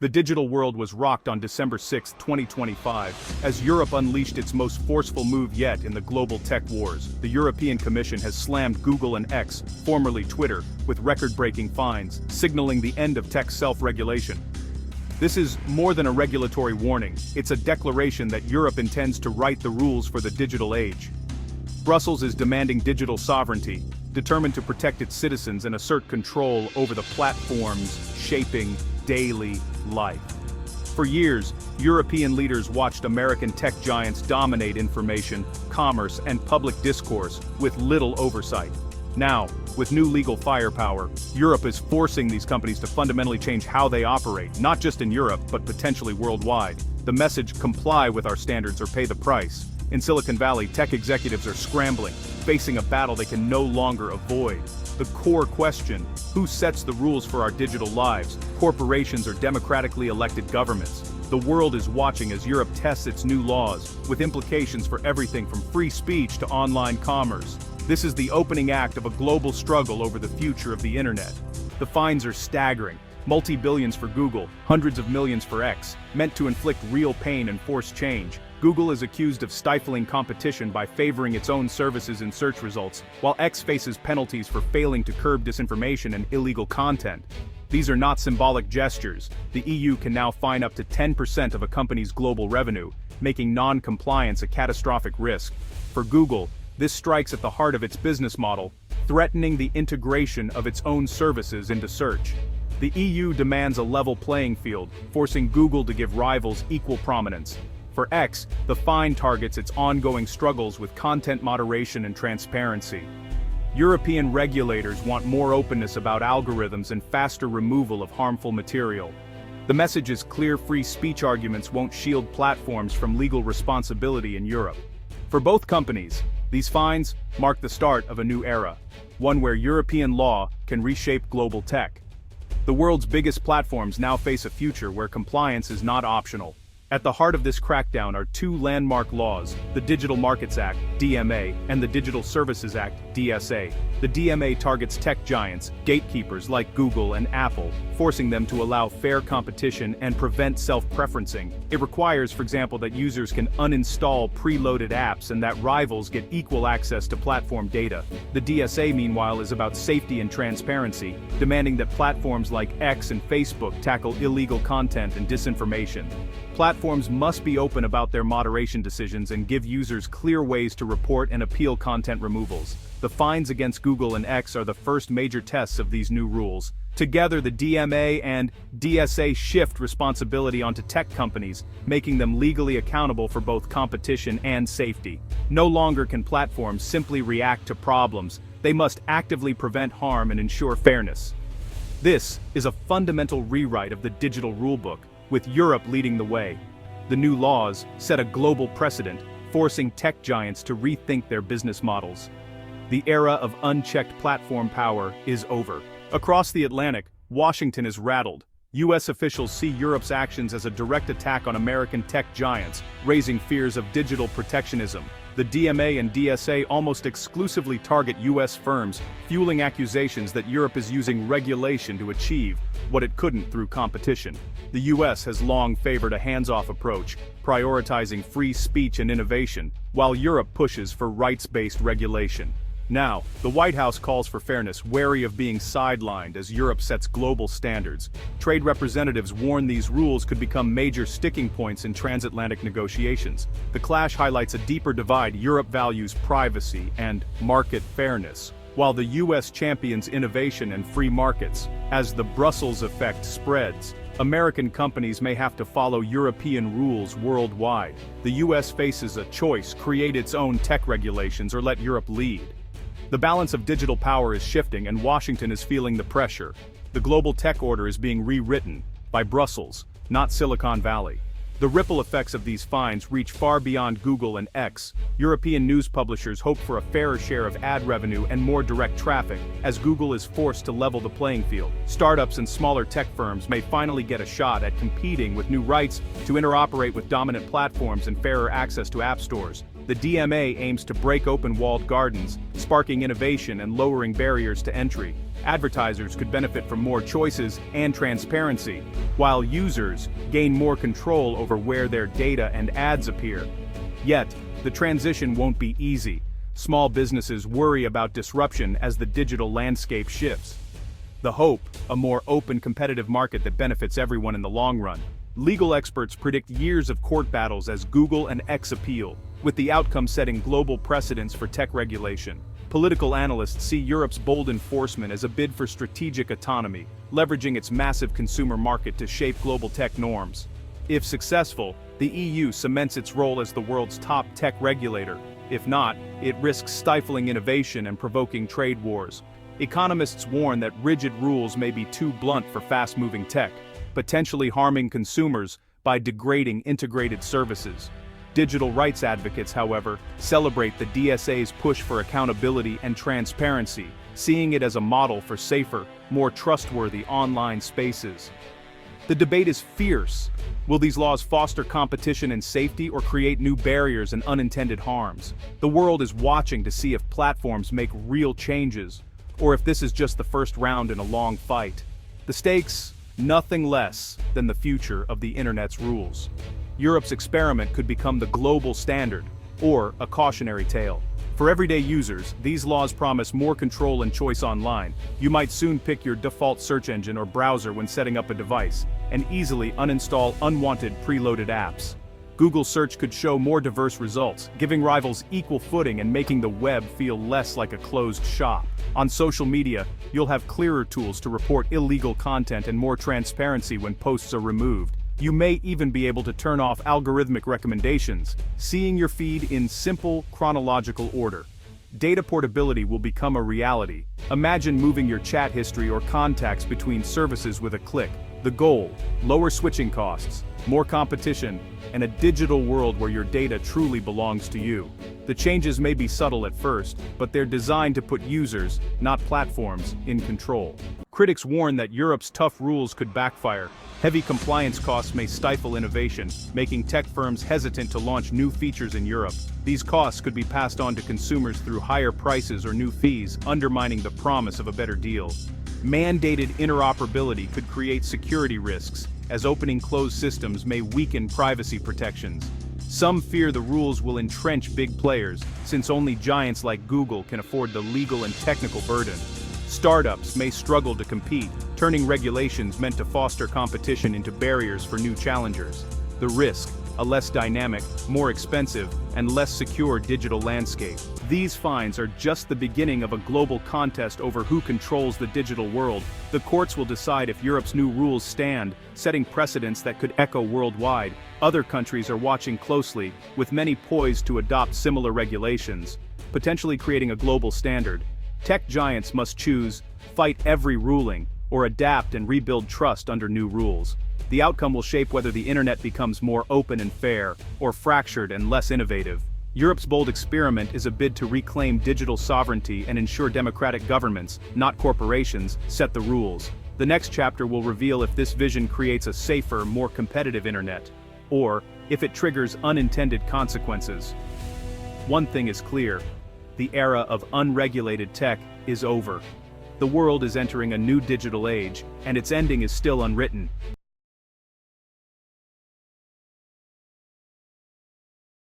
The digital world was rocked on December 6, 2025, as Europe unleashed its most forceful move yet in the global tech wars. The European Commission has slammed Google and X, formerly Twitter, with record-breaking fines, signaling the end of tech self-regulation. This is more than a regulatory warning, it's a declaration that Europe intends to write the rules for the digital age. Brussels is demanding digital sovereignty, determined to protect its citizens and assert control over the platforms shaping daily life. For years, European leaders watched American tech giants dominate information, commerce, and public discourse with little oversight. Now, with new legal firepower, Europe is forcing these companies to fundamentally change how they operate, not just in Europe, but potentially worldwide. The message, comply with our standards or pay the price. In Silicon Valley, tech executives are scrambling, facing a battle they can no longer avoid. The core question, who sets the rules for our digital lives, corporations or democratically elected governments? The world is watching as Europe tests its new laws, with implications for everything from free speech to online commerce. This is the opening act of a global struggle over the future of the internet. The fines are staggering. Multi-billions for Google, hundreds of millions for X, meant to inflict real pain and force change. Google is accused of stifling competition by favoring its own services in search results, while X faces penalties for failing to curb disinformation and illegal content. These are not symbolic gestures. The EU can now fine up to 10% of a company's global revenue, making non-compliance a catastrophic risk. For Google, this strikes at the heart of its business model, threatening the integration of its own services into search. The EU demands a level playing field, forcing Google to give rivals equal prominence. For X, the fine targets its ongoing struggles with content moderation and transparency. European regulators want more openness about algorithms and faster removal of harmful material. The message is clear: free speech arguments won't shield platforms from legal responsibility in Europe. For both companies, these fines mark the start of a new era, one where European law can reshape global tech. The world's biggest platforms now face a future where compliance is not optional. At the heart of this crackdown are two landmark laws, the Digital Markets Act, DMA, and the Digital Services Act, DSA. The DMA targets tech giants, gatekeepers like Google and Apple, forcing them to allow fair competition and prevent self-preferencing. It requires, for example, that users can uninstall preloaded apps and that rivals get equal access to platform data. The DSA, meanwhile, is about safety and transparency, demanding that platforms like X and Facebook tackle illegal content and disinformation. Platforms must be open about their moderation decisions and give users clear ways to report and appeal content removals. The fines against Google and X are the first major tests of these new rules. Together, the DMA and DSA shift responsibility onto tech companies, making them legally accountable for both competition and safety. No longer can platforms simply react to problems. They must actively prevent harm and ensure fairness. This is a fundamental rewrite of the digital rulebook, with Europe leading the way. The new laws set a global precedent, forcing tech giants to rethink their business models. The era of unchecked platform power is over. Across the Atlantic, Washington is rattled. US officials see Europe's actions as a direct attack on American tech giants, raising fears of digital protectionism. The DMA and DSA almost exclusively target US firms, fueling accusations that Europe is using regulation to achieve what it couldn't through competition. The US has long favored a hands-off approach, prioritizing free speech and innovation, while Europe pushes for rights-based regulation. Now, the White House calls for fairness, wary of being sidelined as Europe sets global standards. Trade representatives warn these rules could become major sticking points in transatlantic negotiations. The clash highlights a deeper divide. Europe values privacy and market fairness, while the US champions innovation and free markets. As the Brussels effect spreads, American companies may have to follow European rules worldwide. The US faces a choice: create its own tech regulations or let Europe lead. The balance of digital power is shifting and Washington is feeling the pressure. The global tech order is being rewritten by Brussels, not Silicon Valley. The ripple effects of these fines reach far beyond Google and X. European news publishers hope for a fairer share of ad revenue and more direct traffic, as Google is forced to level the playing field. Startups and smaller tech firms may finally get a shot at competing with new rights to interoperate with dominant platforms and fairer access to app stores. The DMA aims to break open walled gardens, sparking innovation and lowering barriers to entry. Advertisers could benefit from more choices and transparency, while users gain more control over where their data and ads appear. Yet, the transition won't be easy. Small businesses worry about disruption as the digital landscape shifts. The hope, a more open competitive market that benefits everyone in the long run. Legal experts predict years of court battles as Google and X appeal, with the outcome setting global precedents for tech regulation. Political analysts see Europe's bold enforcement as a bid for strategic autonomy, leveraging its massive consumer market to shape global tech norms. If successful, the EU cements its role as the world's top tech regulator. If not, it risks stifling innovation and provoking trade wars. Economists warn that rigid rules may be too blunt for fast-moving tech, potentially harming consumers by degrading integrated services. Digital rights advocates, however, celebrate the DSA's push for accountability and transparency, seeing it as a model for safer, more trustworthy online spaces. The debate is fierce. Will these laws foster competition and safety or create new barriers and unintended harms? The world is watching to see if platforms make real changes, or if this is just the first round in a long fight. The stakes, nothing less than the future of the internet's rules. Europe's experiment could become the global standard, or a cautionary tale. For everyday users, these laws promise more control and choice online. You might soon pick your default search engine or browser when setting up a device, and easily uninstall unwanted preloaded apps. Google search could show more diverse results, giving rivals equal footing and making the web feel less like a closed shop. On social media, you'll have clearer tools to report illegal content and more transparency when posts are removed. You may even be able to turn off algorithmic recommendations, seeing your feed in simple, chronological order. Data portability will become a reality. Imagine moving your chat history or contacts between services with a click. The goal: lower switching costs, more competition, and a digital world where your data truly belongs to you. The changes may be subtle at first, but they're designed to put users, not platforms, in control. Critics warn that Europe's tough rules could backfire. Heavy compliance costs may stifle innovation, making tech firms hesitant to launch new features in Europe. These costs could be passed on to consumers through higher prices or new fees, undermining the promise of a better deal. Mandated interoperability could create security risks, as opening-closed systems may weaken privacy protections. Some fear the rules will entrench big players, since only giants like Google can afford the legal and technical burden. Startups may struggle to compete, turning regulations meant to foster competition into barriers for new challengers. The risk: a less dynamic, more expensive, and less secure digital landscape. These fines are just the beginning of a global contest over who controls the digital world. The courts will decide if Europe's new rules stand, setting precedents that could echo worldwide. Other countries are watching closely, with many poised to adopt similar regulations, potentially creating a global standard. Tech giants must choose: fight every ruling, or adapt and rebuild trust under new rules. The outcome will shape whether the internet becomes more open and fair, or fractured and less innovative. Europe's bold experiment is a bid to reclaim digital sovereignty and ensure democratic governments, not corporations, set the rules. The next chapter will reveal if this vision creates a safer, more competitive internet, or if it triggers unintended consequences. One thing is clear: the era of unregulated tech is over. The world is entering a new digital age, and its ending is still unwritten.